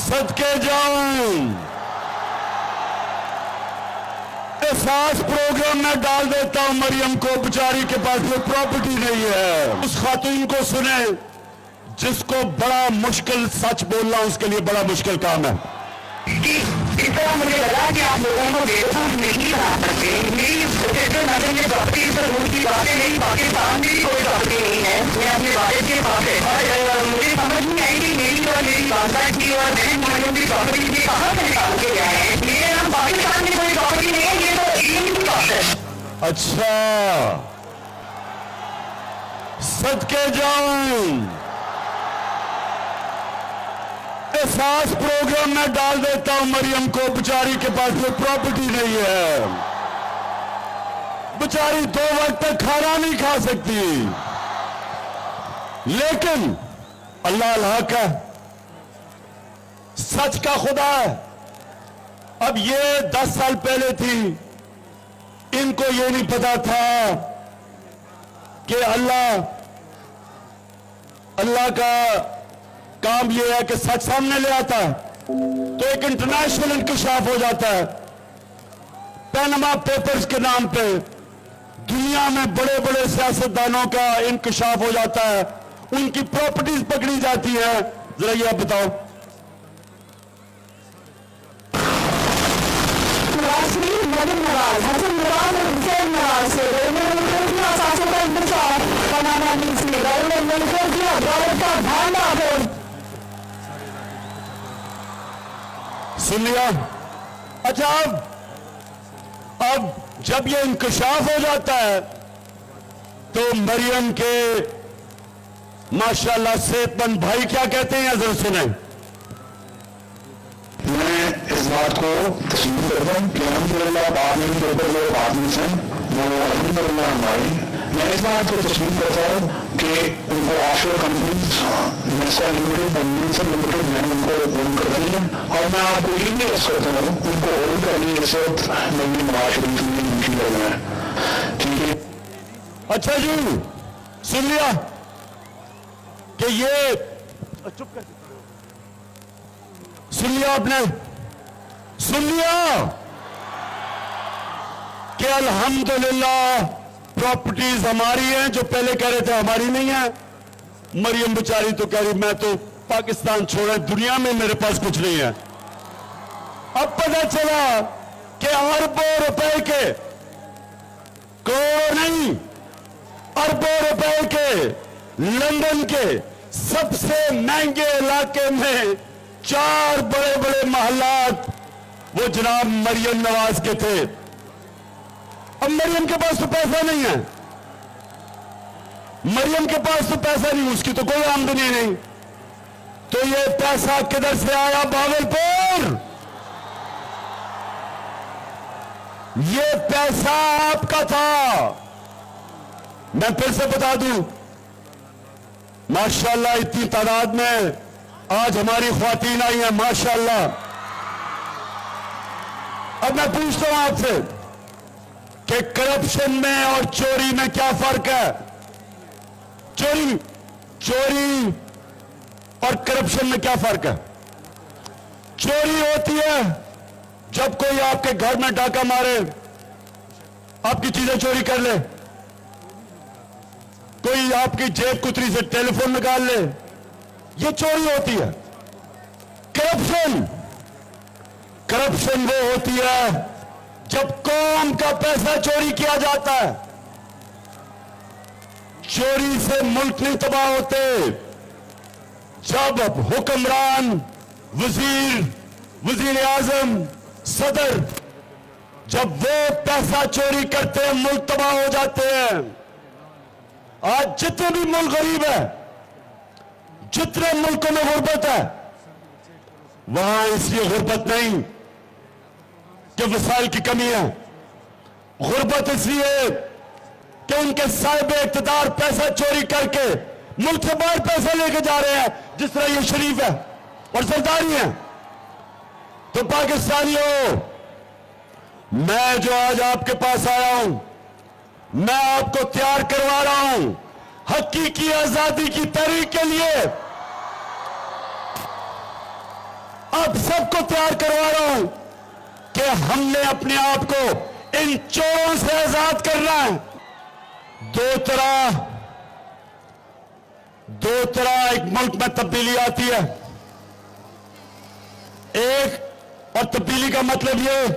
सदके जाऊं, एहसास प्रोग्राम में डाल देता हूं मरियम को, बेचारी के पास कोई प्रॉपर्टी नहीं है। उस खातून को सुने जिसको बड़ा मुश्किल सच बोलना उसके लिए बड़ा मुश्किल काम है। इस तरह मुझे लगा कि आप लोगों को बेवकूफ नहीं बना सकते। मेरी प्रॉपर्टी पर उनकी बातें नहीं, पाकिस्तान की कोई प्रॉपर्टी नहीं है। मैं अपने वालिद के पास है और मुझे समझ नहीं आई कि मेरी और मेरी वालदा की और बहन भाइयों की प्रॉपर्टी की कहाँ से निकाल के आए हैं। मेरे नाम पाकिस्तान में कोई प्रॉपर्टी नहीं है, ये तो ईद की बात है। अच्छा, सदके जाऊं, एहसास प्रोग्राम में डाल देता हूं मरियम को, बेचारी के पास कोई प्रॉपर्टी नहीं है। बेचारी 2 वक्त तक खाना नहीं खा सकती, लेकिन अल्लाह अल-हक है, सच का खुदा है। अब ये 10 साल पहले थी, इनको ये नहीं पता था कि अल्लाह का काम यह है कि सच सामने ले आता है तो एक इंटरनेशनल इंकशाफ हो जाता है। पैनामा पेपर्स के नाम पे दुनिया में बड़े बड़े सियासतदानों का इंकशाफ हो जाता है, उनकी प्रॉपर्टीज पकड़ी जाती है। जरा ये आप बताओ। सुन लिया? अच्छा, अब जब ये इंकशाफ हो जाता है तो मरियम के माशाल्लाह सेहतमंद भाई क्या कहते हैं, जरा सुने। मैं इस बात को तस्लीम करता हूँ कि अल्हम्दुलिल्लाह बाद में के ऊपर जो आदमी हैं वो अल्हम्दुलिल्लाह हमारी, मैं इस बात को तस्लीम करता हूँ कि उनको ऑफशोर कंपनीज नेस्का लिमिटेड और लिमिटेड मैंने उनको ओन कर दी है और मैं आपको ये भी अर्ज करता हूँ उनको ओन करने इस वक्त नबी नवाज शरीफ में मुमकिन लग रहा है। ठीक है, अच्छा जी, सुन लिया कि ये चुप कर, सुन लिया आपने, सुन लिया कि अल्हम्दुलिल्लाह प्रॉपर्टीज हमारी हैं, जो पहले कह रहे थे हमारी नहीं है। मरियम बेचारी तो कह रही मैं तो पाकिस्तान छोड़ा, दुनिया में मेरे पास कुछ नहीं है। अब पता चला कि अरबों रुपए के, करोड़ों नहीं, अरबों रुपए के लंदन के सबसे महंगे इलाके में 4 बड़े बड़े महलात वो जनाब मरियम नवाज के थे। अब मरियम के पास तो पैसा नहीं है, मरियम के पास तो पैसा नहीं, उसकी तो कोई आमदनी नहीं, तो ये पैसा किधर से आया? भागलपुर। ये पैसा आपका था। मैं फिर से बता दूं, माशाल्लाह इतनी तादाद में आज हमारी ख्वातीन आई हैं, माशाल्लाह। अब मैं पूछता हूं आपसे कि करप्शन में और चोरी में क्या फर्क है? चोरी और करप्शन में क्या फर्क है? चोरी होती है जब कोई आपके घर में डाका मारे, आपकी चीजें चोरी कर ले, कोई आपकी जेब कुतरी से टेलीफोन निकाल ले, ये चोरी होती है। करप्शन वो होती है जब कौम का पैसा चोरी किया जाता है। चोरी से मुल्क नहीं तबाह होते, जब हुक्मरान, वजीर आजम, सदर, जब वो पैसा चोरी करते हैं मुल्क तबाह हो जाते हैं। आज जितने भी मुल्क गरीब है, जितने मुल्कों में गुर्बत है, वहां इसलिए गुर्बत नहीं कि वसाइल की कमी है, गुर्बत इसलिए कि उनके साहिब इख्तिदार पैसा चोरी करके मुल्क से बाहर पैसा लेके जा रहे हैं, जिस तरह ये शरीफ है और सरदारी है। तो पाकिस्तानियों, मैं जो आज आपके पास आया हूं, मैं आपको तैयार करवा रहा हूं हकीकी आजादी की तहरीक के लिए। आप सबको तैयार करवा रहा हूं कि हमने अपने आप को इन चोरों से आजाद करना है। दो तरह एक मुल्क में तब्दीली आती है। एक, और तब्दीली का मतलब यह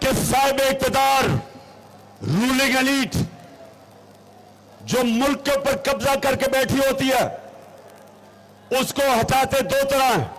कि साहिब इक़्तिदार, रूलिंग एलीट जो मुल्क के ऊपर कब्जा करके बैठी होती है, उसको हटाते दो तरह हैं।